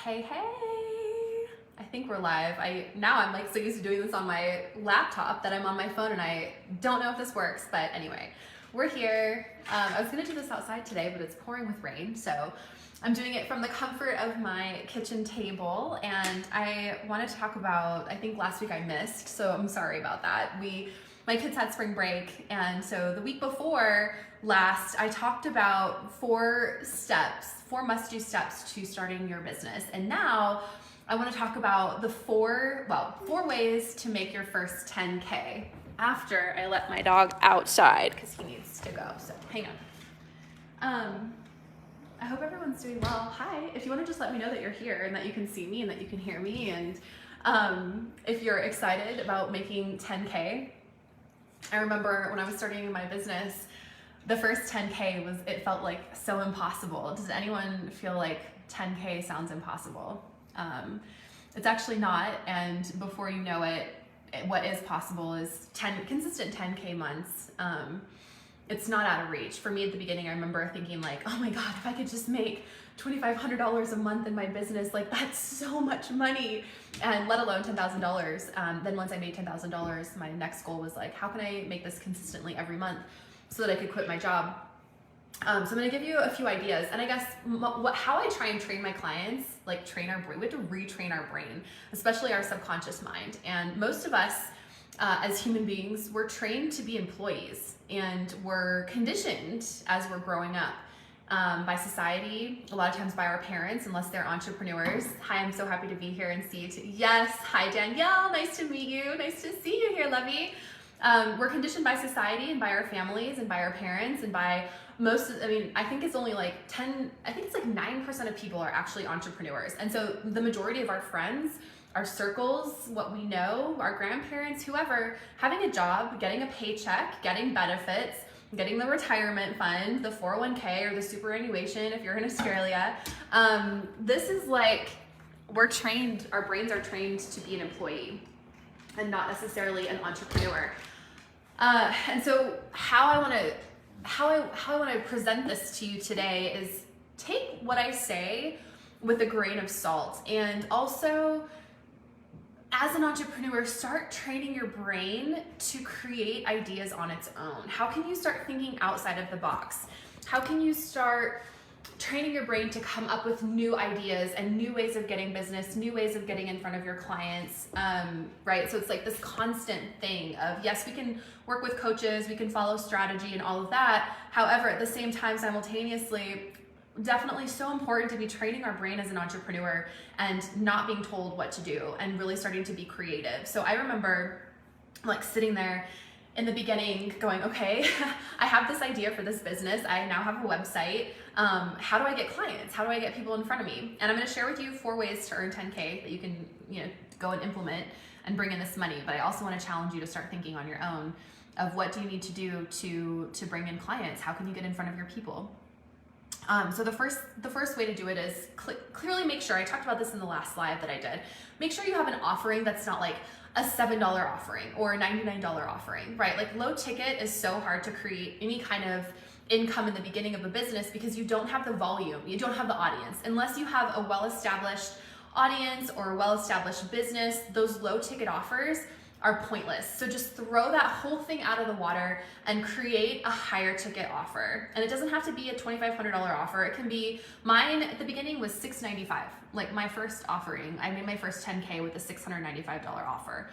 Hey, I think we're live. I'm like so used to doing this on my laptop that I'm on my phone and I don't know if this works, but anyway, we're here. I was gonna do this outside today, but it's pouring with rain, so I'm doing it from the comfort of my kitchen table. And I want to talk about, I think last week I missed, so I'm sorry about that. My kids had spring break, and so the week before last, I talked about four must-do steps to starting your business. And now I want to talk about the four ways to make your first 10K after I let my dog outside because he needs to go. So hang on. I hope everyone's doing well. Hi, if you want to just let me know that you're here and that you can see me and that you can hear me, and if you're excited about making 10K. I remember when I was starting my business, the first 10K it felt like so impossible. Does anyone feel like 10K sounds impossible? It's actually not, and before you know it, what is possible is consistent 10K months. It's not out of reach. For me at the beginning, I remember thinking like, oh my God, if I could just make $2,500 a month in my business, like that's so much money, and let alone $10,000. Then once I made $10,000, my next goal was like, how can I make this consistently every month so that I could quit my job? So I'm gonna give you a few ideas, and I guess how I try and train my clients, like train our brain. We have to retrain our brain, especially our subconscious mind. And most of us, as human beings, we're trained to be employees, and we're conditioned as we're growing up by society, a lot of times by our parents, unless they're entrepreneurs. Hi, I'm so happy to be here and see you too. Yes, hi Danielle, nice to meet you. Nice to see you here, Lovey. We're conditioned by society and by our families and by our parents and by I think it's only like 9% of people are actually entrepreneurs. And so the majority of our friends, our circles, what we know, our grandparents, whoever, having a job, getting a paycheck, getting benefits, getting the retirement fund, the 401k or the superannuation if you're in Australia. This is like, our brains are trained to be an employee and not necessarily an entrepreneur. And so how I want to present this to you today is take what I say with a grain of salt, and also as an entrepreneur, start training your brain to create ideas on its own. How can you start thinking outside of the box? How can you start training your brain to come up with new ideas and new ways of getting business, new ways of getting in front of your clients, right? So it's like this constant thing of, yes, we can work with coaches, we can follow strategy and all of that. However, at the same time, simultaneously, definitely so important to be training our brain as an entrepreneur and not being told what to do and really starting to be creative. So I remember like sitting there in the beginning going, okay, I have this idea for this business. I now have a website. How do I get clients? How do I get people in front of me? And I'm going to share with you 4 ways to earn 10K that you can, go and implement and bring in this money. But I also want to challenge you to start thinking on your own of what do you need to do to bring in clients? How can you get in front of your people? So the first way to do it is clearly make sure, I talked about this in the last slide that I did, make sure you have an offering that's not like a $7 offering or a $99 offering, right? Like low ticket is so hard to create any kind of income in the beginning of a business because you don't have the volume, you don't have the audience. Unless you have a well-established audience or a well-established business, those low ticket offers are pointless. So just throw that whole thing out of the water and create a higher ticket offer. And it doesn't have to be a $2,500 offer. It can be, mine at the beginning was $695. Like my first offering, I made my first 10K with a $695 offer.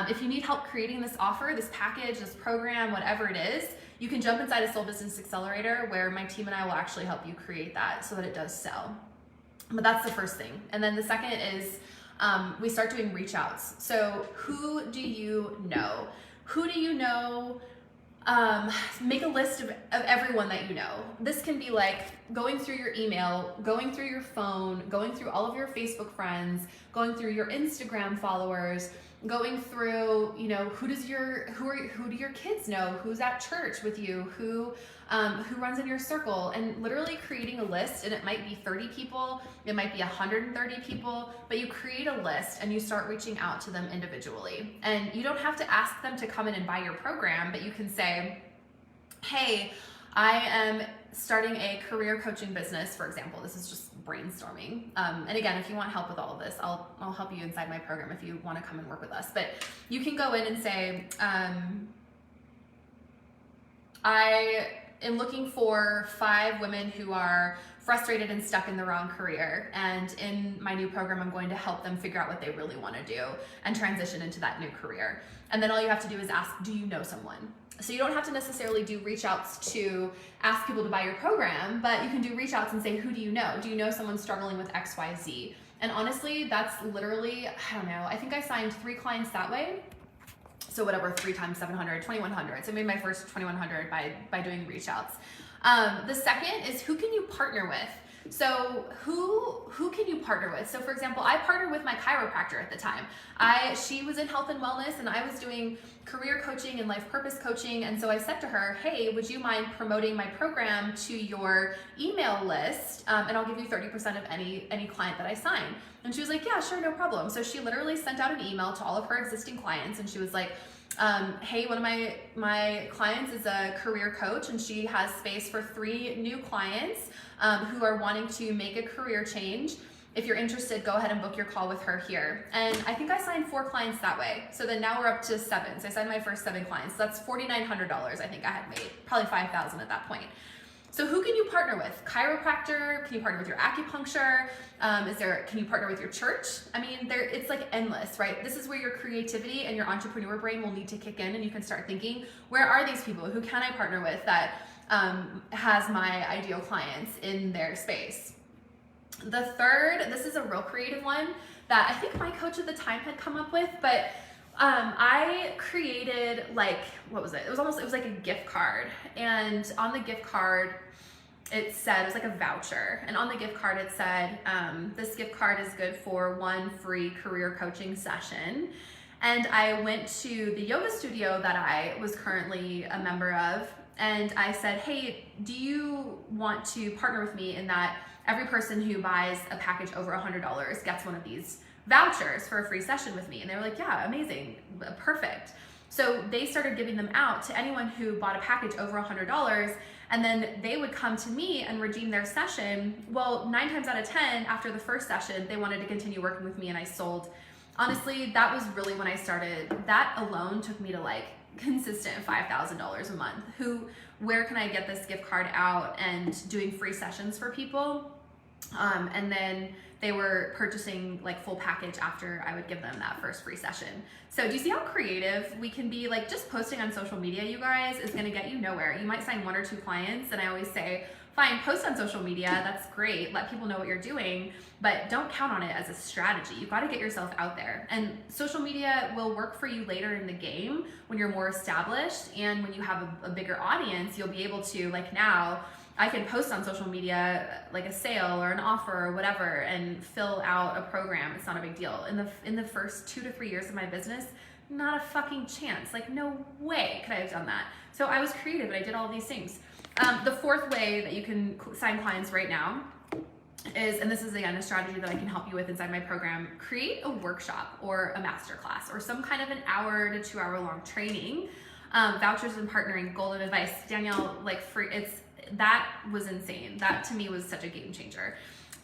If you need help creating this offer, this package, this program, whatever it is, you can jump inside a Soul Business Accelerator where my team and I will actually help you create that so that it does sell. But that's the first thing. And then the second is, we start doing reach outs. So who do you know? Who do you know? Make a list of everyone that you know. This can be like going through your email, going through your phone, going through all of your Facebook friends, going through your Instagram followers, going through, who do your kids know? Who's at church with you? Who runs in your circle, and literally creating a list. And it might be 30 people, it might be 130 people, but you create a list and you start reaching out to them individually. And you don't have to ask them to come in and buy your program, but you can say, hey, I am starting a career coaching business, for example. This is just brainstorming. And again, if you want help with all of this, I'll help you inside my program if you want to come and work with us. But you can go in and say, I am looking for 5 women who are frustrated and stuck in the wrong career. And in my new program, I'm going to help them figure out what they really want to do and transition into that new career. And then all you have to do is ask, do you know someone? So you don't have to necessarily do reach outs to ask people to buy your program, but you can do reach outs and say, who do you know? Do you know someone struggling with X, Y, Z? And honestly, that's literally, I don't know, I think I signed 3 clients that way. So whatever, 3 times 700, 2,100. So I made my first 2,100 by doing reach outs. The second is, who can you partner with? So who can you partner with? So for example, I partnered with my chiropractor at the time. She was in health and wellness and I was doing career coaching and life purpose coaching. And so I said to her, hey, would you mind promoting my program to your email list? And I'll give you 30% of any client that I sign. And she was like, yeah, sure, no problem. So she literally sent out an email to all of her existing clients and she was like, hey, one of my clients is a career coach and she has space for 3 new clients who are wanting to make a career change. If you're interested, go ahead and book your call with her here. And I think I signed 4 clients that way. So then now we're up to 7. So I signed my first 7 clients. So that's $4,900 I think I had made, probably $5,000 at that point. So who can you partner with? Chiropractor? Can you partner with your acupuncture? Can you partner with your church? I mean, it's like endless, right? This is where your creativity and your entrepreneur brain will need to kick in and you can start thinking, where are these people? Who can I partner with that has my ideal clients in their space? The third, this is a real creative one that I think my coach at the time had come up with, but I created like, what was it? It was like a gift card. And on the gift card, it was like a voucher. And on the gift card, it said, this gift card is good for 1 free career coaching session. And I went to the yoga studio that I was currently a member of. And I said, hey, do you want to partner with me in that every person who buys a package over $100 gets one of these vouchers for a free session with me? And they were like, yeah, amazing, perfect. So they started giving them out to anyone who bought a package over $100, and then they would come to me and redeem their session. Well, 9 times out of 10, after the first session, they wanted to continue working with me and I sold. Honestly, that was really when I started. That alone took me to like consistent $5,000 a month. Where can I get this gift card out and doing free sessions for people? And then they were purchasing like full package after I would give them that first free session. So do you see how creative we can be? Like, just posting on social media, you guys, is gonna get you nowhere. You might sign 1 or 2 clients, and I always say, fine, post on social media, that's great, let people know what you're doing, but don't count on it as a strategy. You've got to get yourself out there. And social media will work for you later in the game when you're more established, and when you have a bigger audience, you'll be able to, like now, I can post on social media like a sale or an offer or whatever and fill out a program. It's not a big deal. In the first 2 to 3 years of my business, not a fucking chance. Like, no way could I have done that. So I was creative and I did all these things. The 4th way that you can sign clients right now is, and this is again a strategy that I can help you with inside my program, create a workshop or a masterclass or some kind of an hour to 2 hour long training. Vouchers and partnering, golden advice. Danielle, like that was insane. That to me was such a game changer.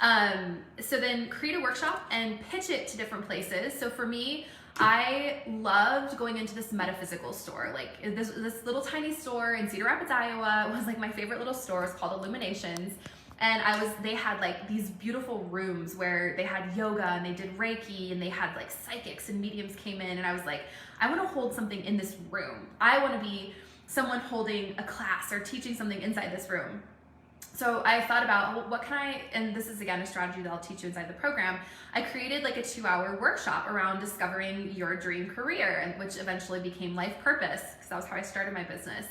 So then create a workshop and pitch it to different places. So for me, I loved going into this metaphysical store. Like this little tiny store in Cedar Rapids, Iowa was like my favorite little store. It's called Illuminations. And they had like these beautiful rooms where they had yoga and they did Reiki and they had like psychics and mediums came in. And I was like, I want to hold something in this room. I want to be someone holding a class or teaching something inside this room. So I thought about, well, what can and this is again a strategy that I'll teach you inside the program. I created like a 2-hour workshop around discovering your dream career, and which eventually became Life Purpose, because that was how I started my business.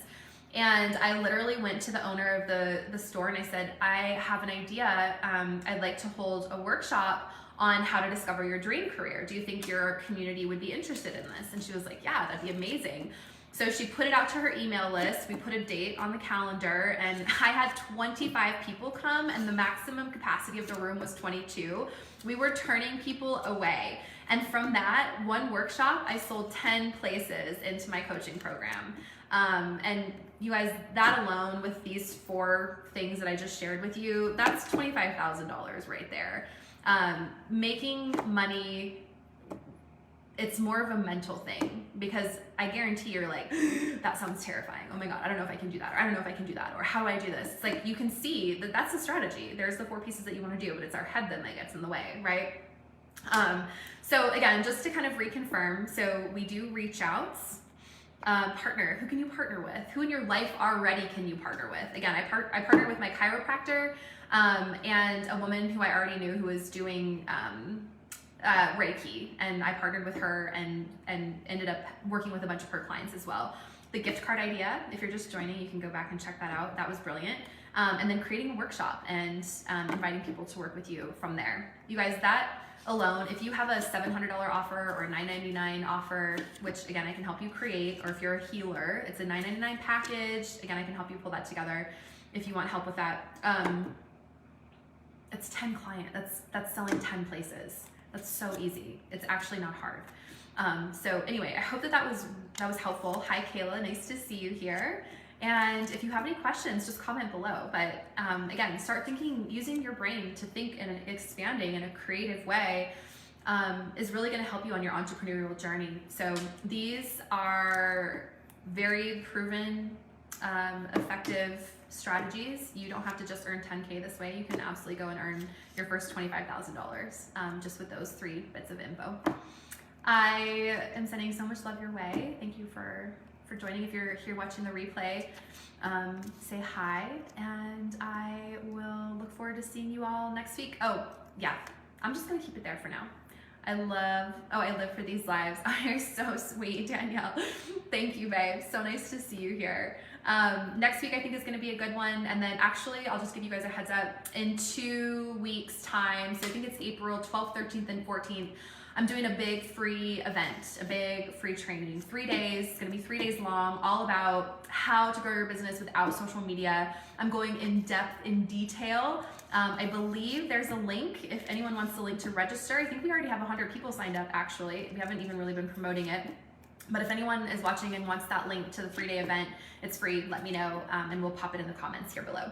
And I literally went to the owner of the store and I said, I have an idea. I'd like to hold a workshop on how to discover your dream career. Do you think your community would be interested in this? And she was like, yeah, that'd be amazing. So she put it out to her email list. We put a date on the calendar, and I had 25 people come, and the maximum capacity of the room was 22. We were turning people away. And from that one workshop, I sold 10 places into my coaching program. And you guys, that alone with these 4 things that I just shared with you, that's $25,000 right there. Making money, it's more of a mental thing, because I guarantee you're like, that sounds terrifying. Oh my God, I don't know if I can do that. Or I don't know if I can do that. Or how do I do this? It's like, you can see that that's the strategy. There's the 4 pieces that you want to do, but it's our head then that gets in the way, right? So again, just to kind of reconfirm, so we do reach outs. Partner, who can you partner with? Who in your life already can you partner with? Again, I partnered with my chiropractor, and a woman who I already knew who was doing, Reiki, and I partnered with her and ended up working with a bunch of her clients as well. The gift card idea, if you're just joining, you can go back and check that out. That was brilliant. And then creating a workshop and inviting people to work with you from there. You guys, that alone, if you have a $700 offer or a $999 offer, which again, I can help you create, or if you're a healer, it's a $999 package. Again, I can help you pull that together if you want help with that. It's 10 clients, that's selling 10 places. That's so easy. It's actually not hard. So anyway, I hope that was helpful. Hi, Kayla, nice to see you here. And if you have any questions, just comment below. But again, start thinking, using your brain to think in expanding in a creative way is really gonna help you on your entrepreneurial journey. So these are very proven, effective strategies. You don't have to just earn 10K this way. You can absolutely go and earn your first $25,000 just with those 3 bits of info. I am sending so much love your way. Thank you for joining. If you're here watching the replay, say hi, and I will look forward to seeing you all next week. Oh yeah, I'm just gonna keep it there for now. I live for these lives. You're so sweet, Danielle. Thank you, babe. So nice to see you here. Next week I think is going to be a good one, and then actually I'll just give you guys a heads up, in 2 weeks time, so I think it's April 12th, 13th, and 14th, I'm doing a big free event, a big free training, 3 days. It's going to be 3 days long, all about how to grow your business without social media. I'm going in depth, in detail. I believe there's a link if anyone wants the link to register. I think we already have 100 people signed up, actually. We haven't even really been promoting it. But if anyone is watching and wants that link to the 3-day event, it's free, let me know, and we'll pop it in the comments here below.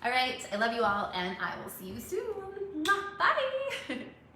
All right, I love you all, and I will see you soon. Bye.